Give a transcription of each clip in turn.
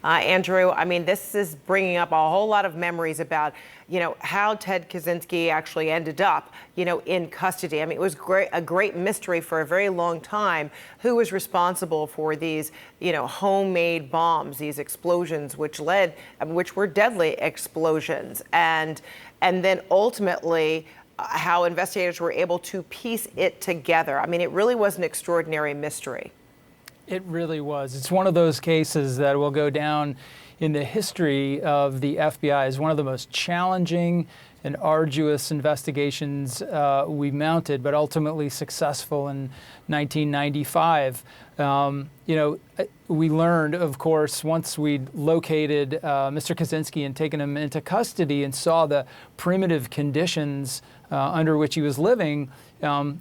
Andrew, I mean, this is bringing up a whole lot of memories about, how Ted Kaczynski actually ended up, in custody. I mean, it was a great mystery for a very long time who was responsible for these, homemade bombs, these explosions, which were deadly explosions. And then ultimately, how investigators were able to piece it together. I mean, it really was an extraordinary mystery. It really was. It's one of those cases that will go down in the history of the FBI as one of the most challenging and arduous investigations we mounted, but ultimately successful in 1995. We learned, of course, once we'd located Mr. Kaczynski and taken him into custody and saw the primitive conditions under which he was living,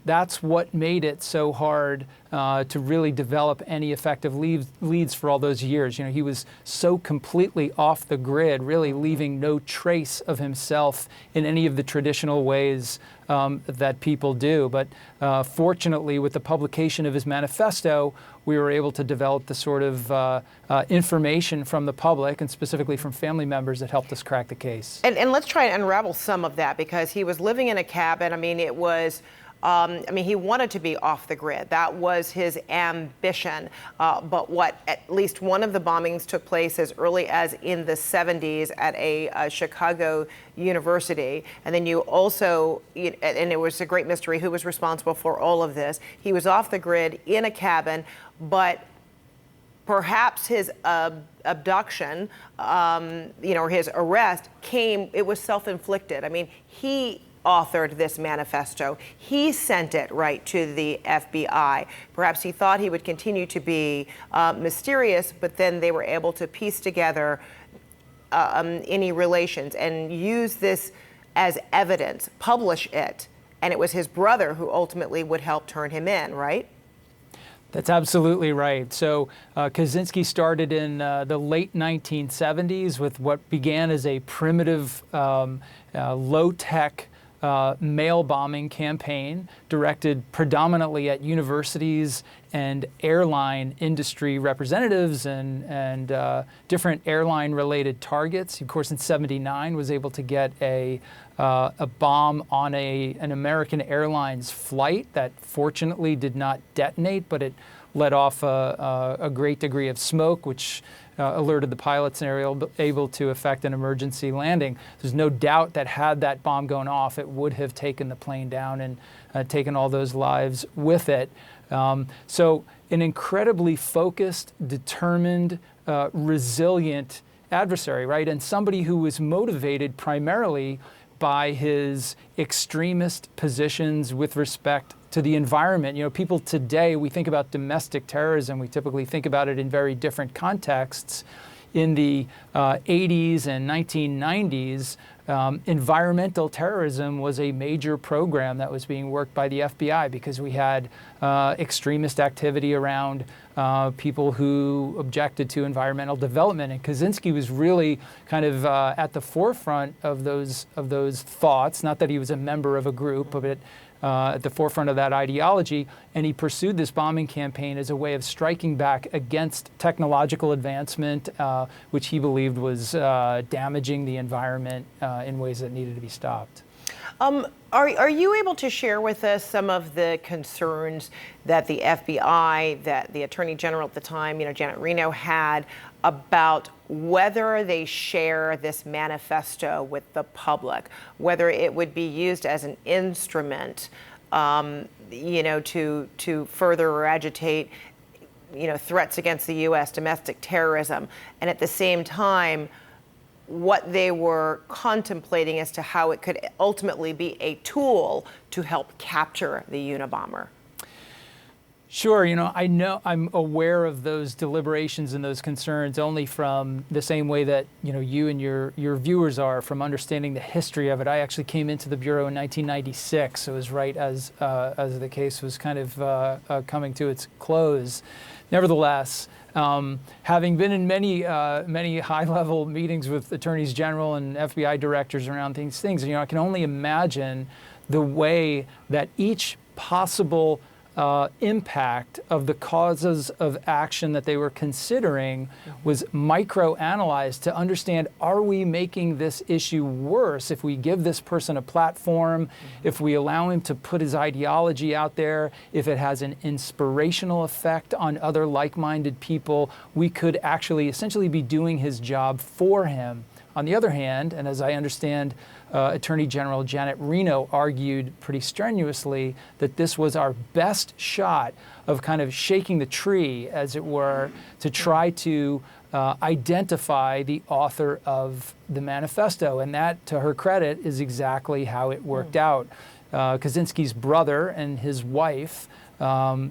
that's what made it so hard to really develop any effective leads for all those years. He was so completely off the grid, really leaving no trace of himself in any of the traditional ways that people do. But fortunately, with the publication of his manifesto, we were able to develop the sort of information from the public and specifically from family members that helped us crack the case. And let's try and unravel some of that, because he was living in a cabin. I mean, it was, he wanted to be off the grid. That was his ambition. But at least one of the bombings took place as early as in the 70s at a Chicago university. And then you also, and it was a great mystery who was responsible for all of this. He was off the grid in a cabin, but perhaps his abduction, or his arrest it was self-inflicted. I mean, he authored this manifesto. He sent it right to the FBI. Perhaps he thought he would continue to be mysterious, but then they were able to piece together any relations and use this as evidence, publish it. And it was his brother who ultimately would help turn him in, right? That's absolutely right. So Kaczynski started in the late 1970s with what began as a primitive, low-tech mail bombing campaign directed predominantly at universities and airline industry representatives and different airline-related targets. Of course, in '79, was able to get a bomb on an American Airlines flight that fortunately did not detonate, but it let off a great degree of smoke, which alerted the pilots and were able to effect an emergency landing. There's no doubt that had that bomb gone off, it would have taken the plane down and taken all those lives with it. So an incredibly focused, determined, resilient adversary, right? And somebody who was motivated primarily by his extremist positions with respect to the environment. People today, we think about domestic terrorism, we typically think about it in very different contexts. In the 80s and 1990s, environmental terrorism was a major program that was being worked by the FBI because we had extremist activity around people who objected to environmental development. And Kaczynski was really kind of at the forefront of those thoughts, not that he was a member of a group, but at the forefront of that ideology, and he pursued this bombing campaign as a way of striking back against technological advancement, which he believed was damaging the environment in ways that needed to be stopped. Are you able to share with us some of the concerns that the FBI, that the Attorney General at the time, Janet Reno, had about whether they share this manifesto with the public, whether it would be used as an instrument, to further or agitate, threats against the U.S., domestic terrorism, and at the same time, what they were contemplating as to how it could ultimately be a tool to help capture the Unabomber? Sure, I'm aware of those deliberations and those concerns only from the same way that, you and your viewers are, from understanding the history of it. I actually came into the Bureau in 1996, so it was right as the case was kind of coming to its close. Nevertheless, having been in many high-level meetings with attorneys general and FBI directors around these things, I can only imagine the way that each possible impact of the causes of action that they were considering was micro-analyzed to understand, are we making this issue worse if we give this person a platform, if we allow him to put his ideology out there, if it has an inspirational effect on other like-minded people, we could actually essentially be doing his job for him. On the other hand, and as I understand, Attorney General Janet Reno argued pretty strenuously that this was our best shot of kind of shaking the tree, as it were, to try to identify the author of the manifesto. And that, to her credit, is exactly how it worked out. Kaczynski's brother and his wife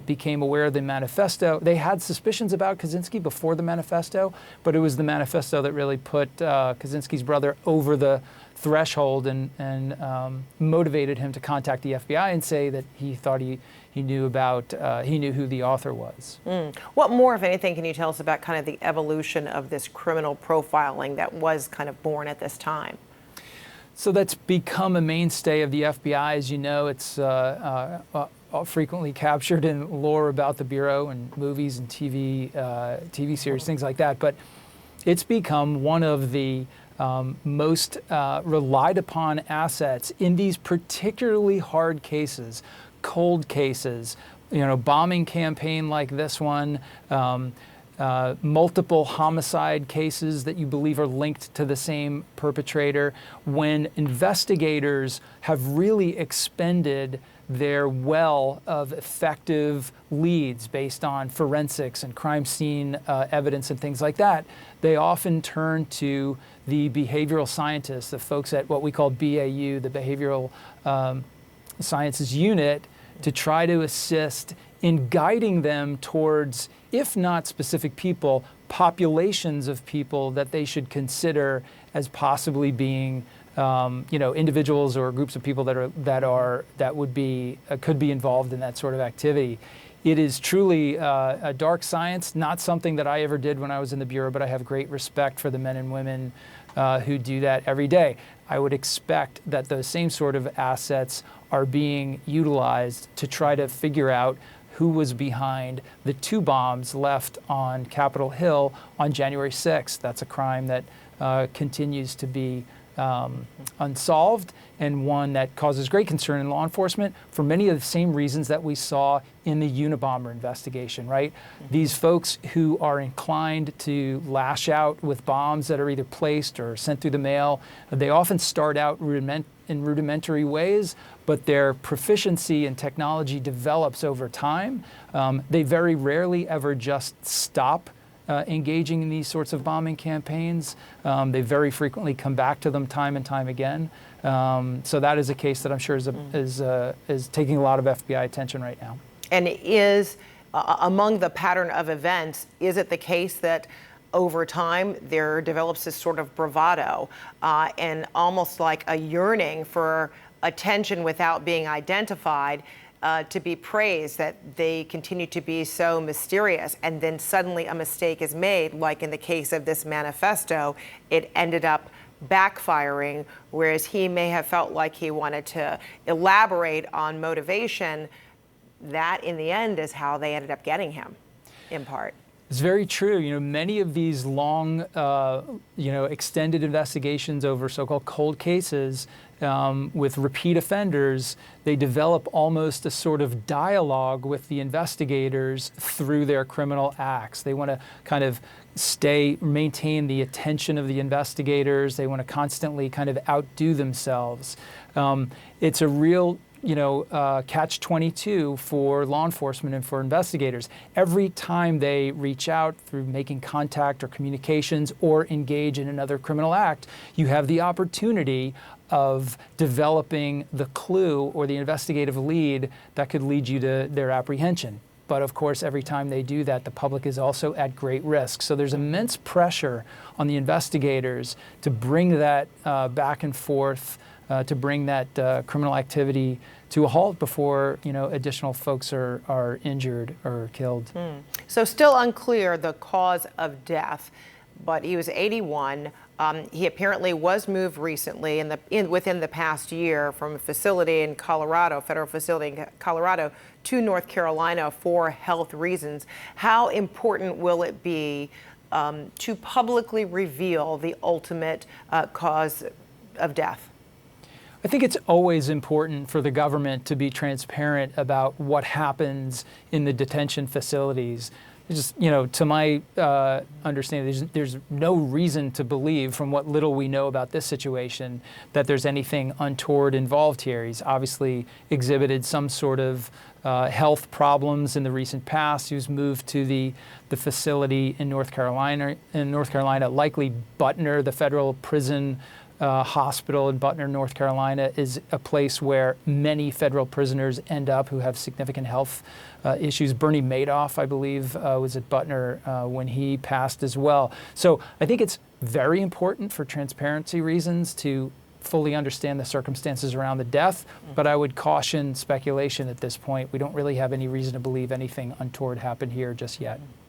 became aware of the manifesto. They had suspicions about Kaczynski before the manifesto, but it was the manifesto that really put Kaczynski's brother over the threshold and motivated him to contact the FBI and say that he thought he knew who the author was. What more, if anything, can you tell us about kind of the evolution of this criminal profiling that was kind of born at this time? So that's become a mainstay of the FBI. As you know, it's frequently captured in lore about the Bureau and movies and TV series, things like that. But it's become one of the most relied upon assets in these particularly hard cases, cold cases, bombing campaign like this one, multiple homicide cases that you believe are linked to the same perpetrator, when investigators have really expended their well of effective leads based on forensics and crime scene evidence and things like that, they often turn to the behavioral scientists, the folks at what we call BAU, the Behavioral Sciences Unit, to try to assist in guiding them towards, if not specific people, populations of people that they should consider as possibly being individuals or groups of people that would be could be involved in that sort of activity. It is truly a dark science, not something that I ever did when I was in the Bureau, but I have great respect for the men and women who do that every day. I would expect that those same sort of assets are being utilized to try to figure out who was behind the 2 bombs left on Capitol Hill on January 6th. That's a crime that continues to be unsolved, and one that causes great concern in law enforcement for many of the same reasons that we saw in the Unabomber investigation, right? These folks who are inclined to lash out with bombs that are either placed or sent through the mail, they often start out in rudimentary ways, but their proficiency in technology develops over time. They very rarely ever just stop engaging in these sorts of bombing campaigns. They very frequently come back to them time and time again. So that is a case that I'm sure is taking a lot of FBI attention right now. And is, among the pattern of events, is it the case that over time there develops this sort of bravado and almost like a yearning for attention without being identified, to be praised, that they continue to be so mysterious, and then suddenly a mistake is made, like in the case of this manifesto, it ended up backfiring, whereas he may have felt like he wanted to elaborate on motivation. That, in the end, is how they ended up getting him, in part. It's very true. Many of these long, extended investigations over so-called cold cases with repeat offenders, they develop almost a sort of dialogue with the investigators through their criminal acts. They want to kind of maintain the attention of the investigators. They want to constantly kind of outdo themselves. It's a real catch-22 for law enforcement and for investigators. Every time they reach out through making contact or communications or engage in another criminal act, you have the opportunity of developing the clue or the investigative lead that could lead you to their apprehension. But of course, every time they do that, the public is also at great risk. So there's immense pressure on the investigators to bring that back and forth, to bring that criminal activity to a halt before additional folks are injured or killed. So still unclear the cause of death. but he was 81. He apparently was moved recently within the past year from a facility in Colorado, federal facility in Colorado, to North Carolina for health reasons. How important will it be to publicly reveal the ultimate cause of death? I think it's always important for the government to be transparent about what happens in the detention facilities. Just, to my understanding, there's no reason to believe, from what little we know about this situation, that there's anything untoward involved here. He's obviously exhibited some sort of health problems in the recent past. He was moved to the facility in North Carolina. Likely Butner, the federal prison hospital in Butner, North Carolina, is a place where many federal prisoners end up who have significant health issues. Bernie Madoff, I believe, was at Butner when he passed as well. So I think it's very important for transparency reasons to fully understand the circumstances around the death, but I would caution speculation at this point. We don't really have any reason to believe anything untoward happened here just yet.